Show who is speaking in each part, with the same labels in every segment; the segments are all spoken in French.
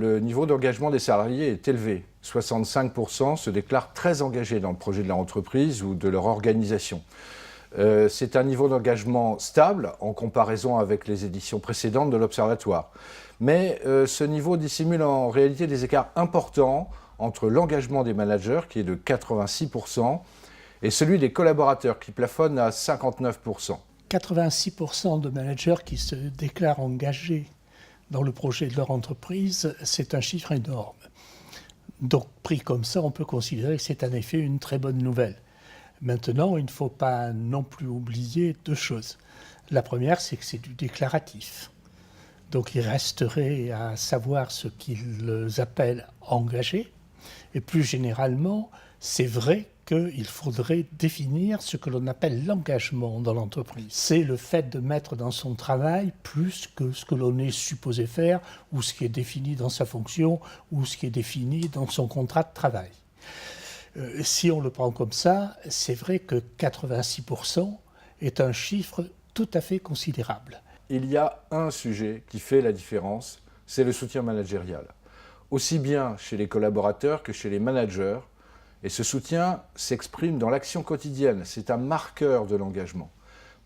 Speaker 1: le niveau d'engagement des salariés est élevé. 65% se déclarent très engagés dans le projet de leur entreprise ou de leur organisation. C'est un niveau d'engagement stable en comparaison avec les éditions précédentes de l'Observatoire. Mais ce niveau dissimule en réalité des écarts importants entre l'engagement des managers, qui est de 86%, et celui des collaborateurs, qui plafonne à 59%.
Speaker 2: 86% de managers qui se déclarent engagés dans le projet de leur entreprise, c'est un chiffre énorme. Donc, pris comme ça, on peut considérer que c'est en effet une très bonne nouvelle. Maintenant, il ne faut pas non plus oublier deux choses. La première, c'est que c'est du déclaratif. Donc, il resterait à savoir ce qu'ils appellent engagés. Et plus généralement, c'est vrai qu'il faudrait définir ce que l'on appelle l'engagement dans l'entreprise. C'est le fait de mettre dans son travail plus que ce que l'on est supposé faire ou ce qui est défini dans sa fonction ou ce qui est défini dans son contrat de travail. Si on le prend comme ça, c'est vrai que 86% est un chiffre tout à fait considérable.
Speaker 1: Il y a un sujet qui fait la différence, c'est le soutien managérial. Aussi bien chez les collaborateurs que chez les managers. Et ce soutien s'exprime dans l'action quotidienne. C'est un marqueur de l'engagement.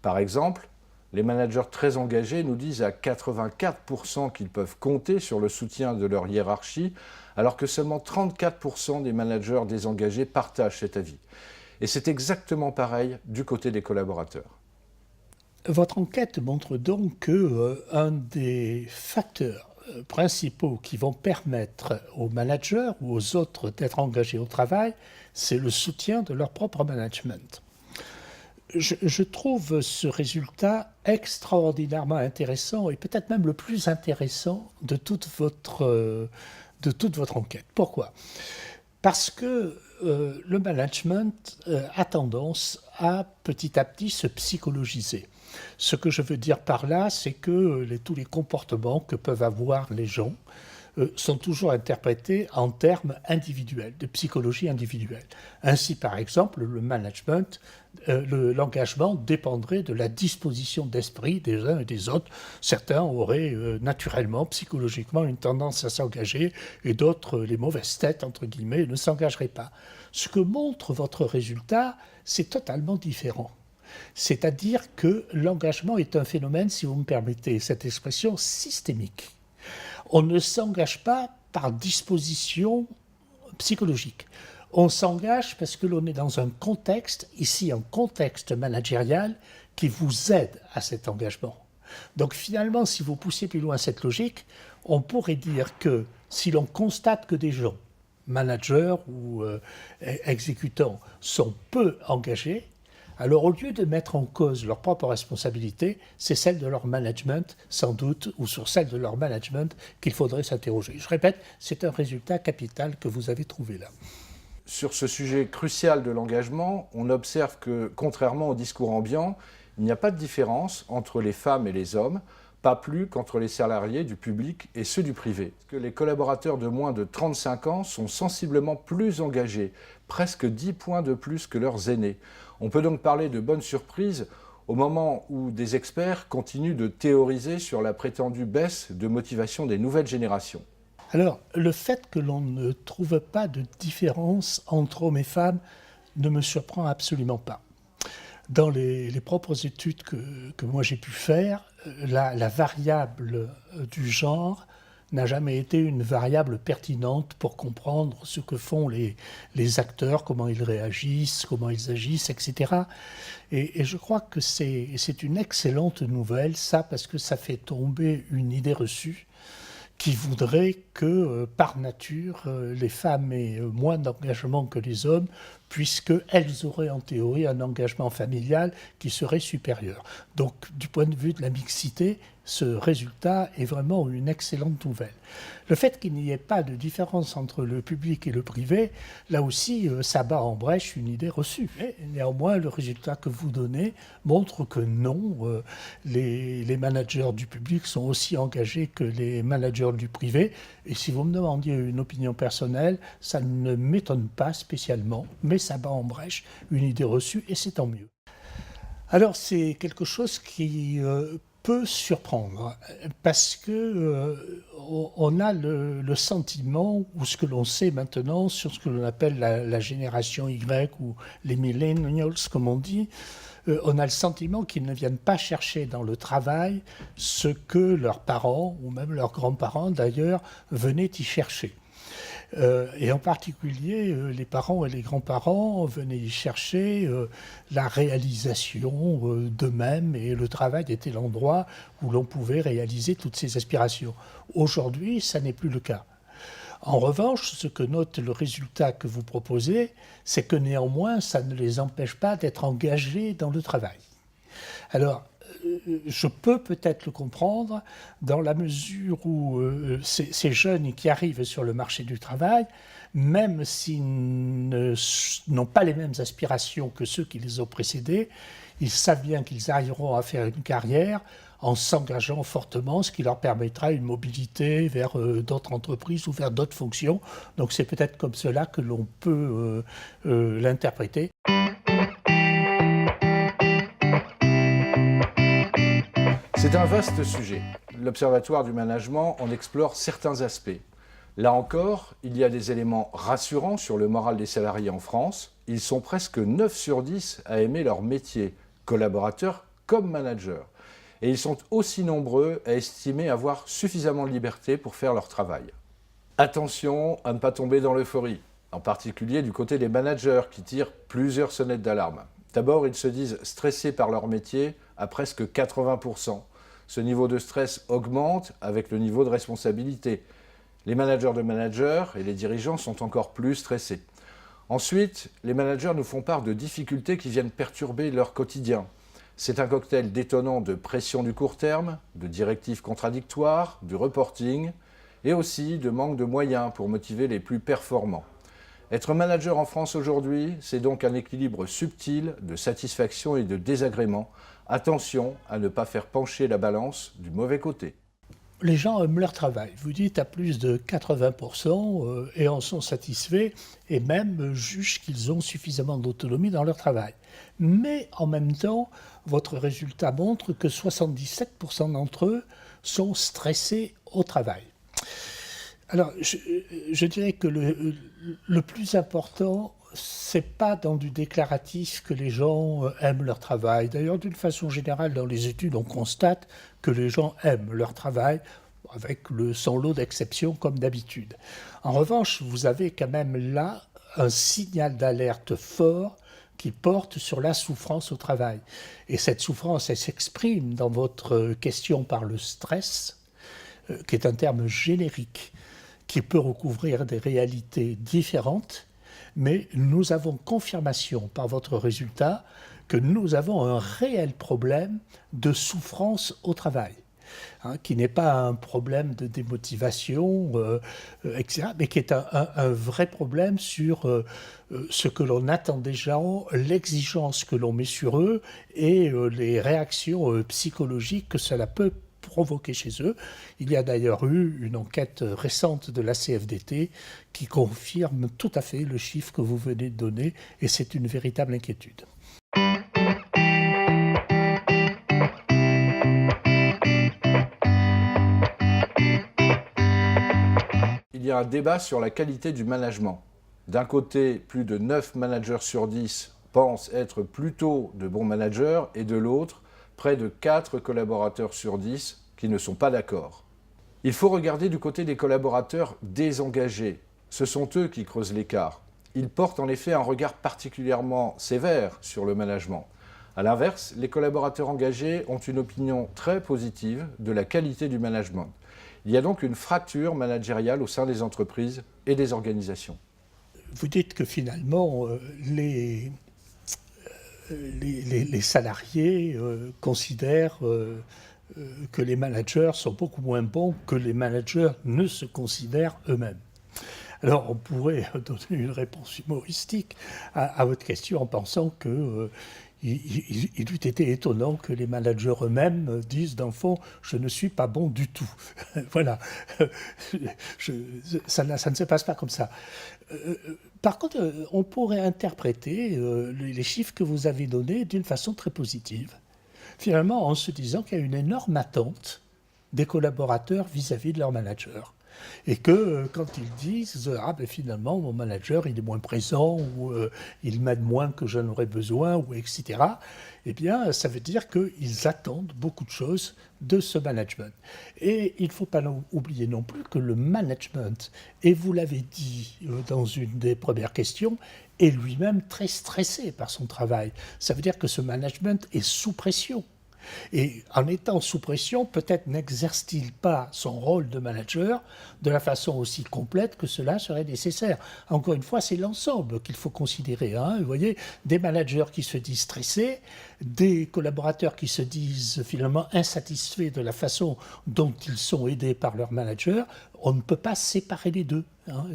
Speaker 1: Par exemple, les managers très engagés nous disent à 84% qu'ils peuvent compter sur le soutien de leur hiérarchie, alors que seulement 34% des managers désengagés partagent cet avis. Et c'est exactement pareil du côté des collaborateurs.
Speaker 2: Votre enquête montre donc qu'un des facteurs principaux qui vont permettre aux managers ou aux autres d'être engagés au travail, c'est le soutien de leur propre management. Je trouve ce résultat extraordinairement intéressant et peut-être même le plus intéressant de toute votre enquête. Pourquoi ? Parce que le management a tendance à petit se psychologiser. Ce que je veux dire par là, c'est que tous les comportements que peuvent avoir les gens sont toujours interprétés en termes individuels, de psychologie individuelle. Ainsi, par exemple, le management, l'engagement dépendrait de la disposition d'esprit des uns et des autres. Certains auraient naturellement, psychologiquement, une tendance à s'engager et d'autres, les mauvaises têtes, entre guillemets, ne s'engageraient pas. Ce que montre votre résultat, c'est totalement différent. C'est-à-dire que l'engagement est un phénomène, si vous me permettez cette expression, systémique. On ne s'engage pas par disposition psychologique. On s'engage parce que l'on est dans un contexte, ici un contexte managérial, qui vous aide à cet engagement. Donc finalement, si vous poussez plus loin cette logique, on pourrait dire que si l'on constate que des gens, managers ou exécutants, sont peu engagés, alors au lieu de mettre en cause leur propre responsabilité, c'est celle de leur management, sans doute, ou sur celle de leur management qu'il faudrait s'interroger. Je répète, c'est un résultat capital que vous avez trouvé là.
Speaker 1: Sur ce sujet crucial de l'engagement, on observe que, contrairement au discours ambiant, il n'y a pas de différence entre les femmes et les hommes, pas plus qu'entre les salariés du public et ceux du privé. Que les collaborateurs de moins de 35 ans sont sensiblement plus engagés, presque 10 points de plus que leurs aînés. On peut donc parler de bonne surprise au moment où des experts continuent de théoriser sur la prétendue baisse de motivation des nouvelles générations.
Speaker 2: Alors, le fait que l'on ne trouve pas de différence entre hommes et femmes ne me surprend absolument pas. Dans les propres études que moi j'ai pu faire, la variable du genre n'a jamais été une variable pertinente pour comprendre ce que font les acteurs, comment ils réagissent, comment ils agissent, etc. Et je crois que c'est une excellente nouvelle, ça, parce que ça fait tomber une idée reçue qui voudrait que, par nature, les femmes aient moins d'engagement que les hommes, puisqu'elles auraient en théorie un engagement familial qui serait supérieur. Donc, du point de vue de la mixité, ce résultat est vraiment une excellente nouvelle. Le fait qu'il n'y ait pas de différence entre le public et le privé, là aussi, ça bat en brèche une idée reçue. Mais néanmoins, le résultat que vous donnez montre que non, les managers du public sont aussi engagés que les managers du privé. Et si vous me demandiez une opinion personnelle, ça ne m'étonne pas spécialement, mais ça bat en brèche une idée reçue et c'est tant mieux. Alors c'est quelque chose qui peut surprendre parce que on a le sentiment, ou ce que l'on sait maintenant sur ce que l'on appelle la génération Y ou les millennials, comme on dit, on a le sentiment qu'ils ne viennent pas chercher dans le travail ce que leurs parents, ou même leurs grands-parents d'ailleurs, venaient y chercher. Et en particulier, les parents et les grands-parents venaient y chercher la réalisation d'eux-mêmes, et le travail était l'endroit où l'on pouvait réaliser toutes ces aspirations. Aujourd'hui, ça n'est plus le cas. En revanche, ce que note le résultat que vous proposez, c'est que néanmoins, ça ne les empêche pas d'être engagés dans le travail. Alors, je peux peut-être le comprendre dans la mesure où ces jeunes qui arrivent sur le marché du travail, même s'ils n'ont pas les mêmes aspirations que ceux qui les ont précédés, ils savent bien qu'ils arriveront à faire une carrière en s'engageant fortement, ce qui leur permettra une mobilité vers d'autres entreprises ou vers d'autres fonctions. Donc c'est peut-être comme cela que l'on peut l'interpréter.
Speaker 1: C'est un vaste sujet. L'Observatoire du management en explore certains aspects. Là encore, il y a des éléments rassurants sur le moral des salariés en France. Ils sont presque 9 sur 10 à aimer leur métier, collaborateurs comme managers. Et ils sont aussi nombreux à estimer avoir suffisamment de liberté pour faire leur travail. Attention à ne pas tomber dans l'euphorie, en particulier du côté des managers qui tirent plusieurs sonnettes d'alarme. D'abord, ils se disent stressés par leur métier à presque 80%. Ce niveau de stress augmente avec le niveau de responsabilité. Les managers de managers et les dirigeants sont encore plus stressés. Ensuite, les managers nous font part de difficultés qui viennent perturber leur quotidien. C'est un cocktail détonnant de pression du court terme, de directives contradictoires, du reporting et aussi de manque de moyens pour motiver les plus performants. Être manager en France aujourd'hui, c'est donc un équilibre subtil de satisfaction et de désagrément. Attention à ne pas faire pencher la balance du mauvais côté.
Speaker 2: Les gens aiment leur travail. Vous dites à plus de 80% et en sont satisfaits et même jugent qu'ils ont suffisamment d'autonomie dans leur travail. Mais en même temps, votre résultat montre que 77% d'entre eux sont stressés au travail. Alors, je dirais que le plus important, c'est pas dans du déclaratif que les gens aiment leur travail. D'ailleurs, d'une façon générale, dans les études, on constate que les gens aiment leur travail, avec son lot d'exceptions comme d'habitude. En revanche, vous avez quand même là un signal d'alerte fort qui porte sur la souffrance au travail. Et cette souffrance, elle s'exprime dans votre question par le stress, qui est un terme générique, qui peut recouvrir des réalités différentes, mais nous avons confirmation par votre résultat que nous avons un réel problème de souffrance au travail, qui n'est pas un problème de démotivation, etc., mais qui est un vrai problème sur ce que l'on attend des gens, l'exigence que l'on met sur eux et les réactions psychologiques que cela peut provoquer chez eux. Il y a d'ailleurs eu une enquête récente de la CFDT qui confirme tout à fait le chiffre que vous venez de donner, et c'est une véritable inquiétude.
Speaker 1: Il y a un débat sur la qualité du management. D'un côté, plus de 9 managers sur 10 pensent être plutôt de bons managers, et de l'autre, près de 4 collaborateurs sur 10 qui ne sont pas d'accord. Il faut regarder du côté des collaborateurs désengagés. Ce sont eux qui creusent l'écart. Ils portent en effet un regard particulièrement sévère sur le management. A l'inverse, les collaborateurs engagés ont une opinion très positive de la qualité du management. Il y a donc une fracture managériale au sein des entreprises et des organisations.
Speaker 2: Vous dites que finalement, les salariés considèrent que les managers sont beaucoup moins bons que les managers ne se considèrent eux-mêmes. Alors on pourrait donner une réponse humoristique à votre question en pensant que il eût été étonnant que les managers eux-mêmes disent, dans le fond, je ne suis pas bon du tout. Voilà. Ça ne se passe pas comme ça. Par contre, on pourrait interpréter les chiffres que vous avez donnés d'une façon très positive. finalement en se disant qu'il y a une énorme attente des collaborateurs vis-à-vis de leur manager. Et que quand ils disent « Ah ben finalement, mon manager, il est moins présent, ou il m'aide moins que j'en aurais besoin, ou etc. », eh bien, ça veut dire qu'ils attendent beaucoup de choses de ce management. Et il ne faut pas oublier non plus que le management, et vous l'avez dit dans une des premières questions, est lui-même très stressé par son travail. Ça veut dire que ce management est sous pression. Et en étant sous pression, peut-être n'exerce-t-il pas son rôle de manager de la façon aussi complète que cela serait nécessaire. Encore une fois, c'est l'ensemble qu'il faut considérer. Vous voyez, des managers qui se disent stressés, des collaborateurs qui se disent finalement insatisfaits de la façon dont ils sont aidés par leur manager, on ne peut pas séparer les deux.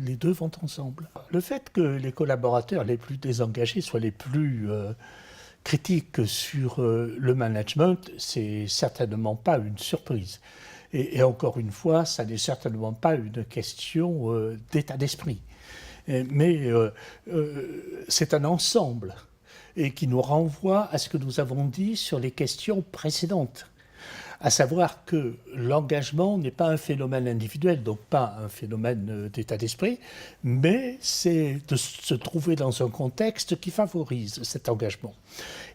Speaker 2: Les deux vont ensemble. Le fait que les collaborateurs les plus désengagés soient les plus critique sur le management, c'est certainement pas une surprise. Et encore une fois, ça n'est certainement pas une question d'état d'esprit. Mais c'est un ensemble et qui nous renvoie à ce que nous avons dit sur les questions précédentes. À savoir que l'engagement n'est pas un phénomène individuel, donc pas un phénomène d'état d'esprit, mais c'est de se trouver dans un contexte qui favorise cet engagement.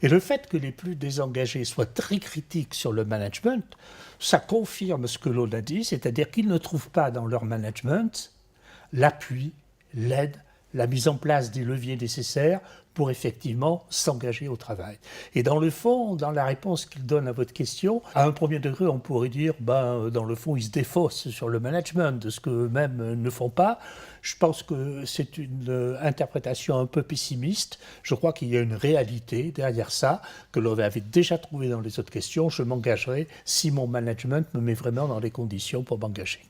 Speaker 2: Et le fait que les plus désengagés soient très critiques sur le management, ça confirme ce que l'on a dit, c'est-à-dire qu'ils ne trouvent pas dans leur management l'appui, l'aide, la mise en place des leviers nécessaires pour effectivement s'engager au travail. Et dans le fond, dans la réponse qu'il donne à votre question, à un premier degré, on pourrait dire, dans le fond, ils se défaussent sur le management de ce qu'eux-mêmes ne font pas. Je pense que c'est une interprétation un peu pessimiste. Je crois qu'il y a une réalité derrière ça, que l'on avait déjà trouvé dans les autres questions. Je m'engagerai si mon management me met vraiment dans les conditions pour m'engager.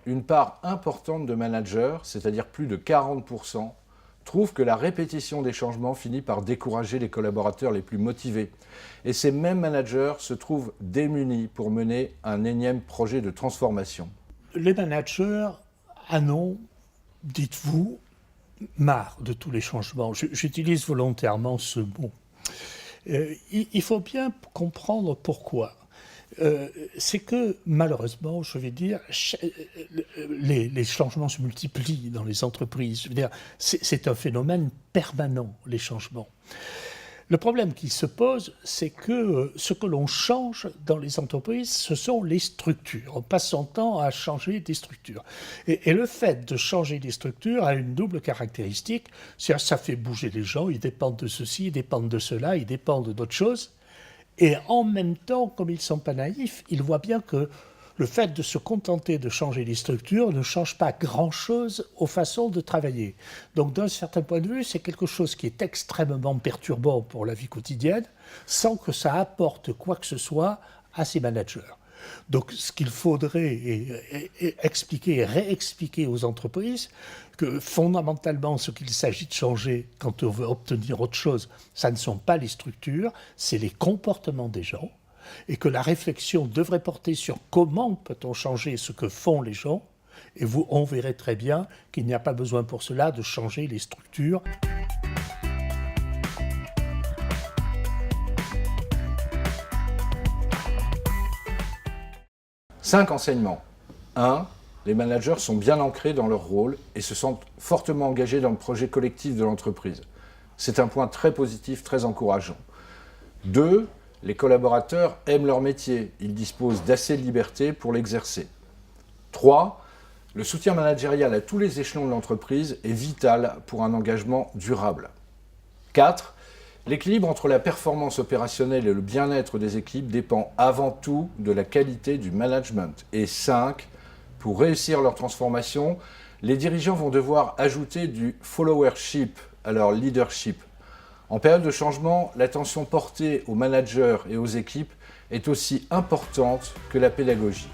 Speaker 1: Une part importante de managers, c'est-à-dire plus de 40%, trouvent que la répétition des changements finit par décourager les collaborateurs les plus motivés. Et ces mêmes managers se trouvent démunis pour mener un énième projet de transformation.
Speaker 2: Les managers en ont, dites-vous, marre de tous les changements. J'utilise volontairement ce mot. Il faut bien comprendre pourquoi. C'est que, malheureusement, je vais dire, les changements se multiplient dans les entreprises. Je veux dire, c'est un phénomène permanent, les changements. Le problème qui se pose, c'est que ce que l'on change dans les entreprises, ce sont les structures. On passe son temps à changer des structures. Et le fait de changer des structures a une double caractéristique, c'est-à-dire ça fait bouger les gens, ils dépendent de ceci, ils dépendent de cela, ils dépendent d'autres choses. Et en même temps, comme ils ne sont pas naïfs, ils voient bien que le fait de se contenter de changer les structures ne change pas grand-chose aux façons de travailler. Donc d'un certain point de vue, c'est quelque chose qui est extrêmement perturbant pour la vie quotidienne, sans que ça apporte quoi que ce soit à ces managers. Donc ce qu'il faudrait expliquer et réexpliquer aux entreprises, que fondamentalement ce qu'il s'agit de changer quand on veut obtenir autre chose, ça ne sont pas les structures, c'est les comportements des gens, et que la réflexion devrait porter sur comment peut-on changer ce que font les gens, et on verrait très bien qu'il n'y a pas besoin pour cela de changer les structures.
Speaker 1: Cinq enseignements. 1. Les managers sont bien ancrés dans leur rôle et se sentent fortement engagés dans le projet collectif de l'entreprise. C'est un point très positif, très encourageant. 2. Les collaborateurs aiment leur métier. Ils disposent d'assez de liberté pour l'exercer. 3. Le soutien managérial à tous les échelons de l'entreprise est vital pour un engagement durable. 4. L'équilibre entre la performance opérationnelle et le bien-être des équipes dépend avant tout de la qualité du management. Et 5. Pour réussir leur transformation, les dirigeants vont devoir ajouter du followership à leur leadership. En période de changement, l'attention portée aux managers et aux équipes est aussi importante que la pédagogie.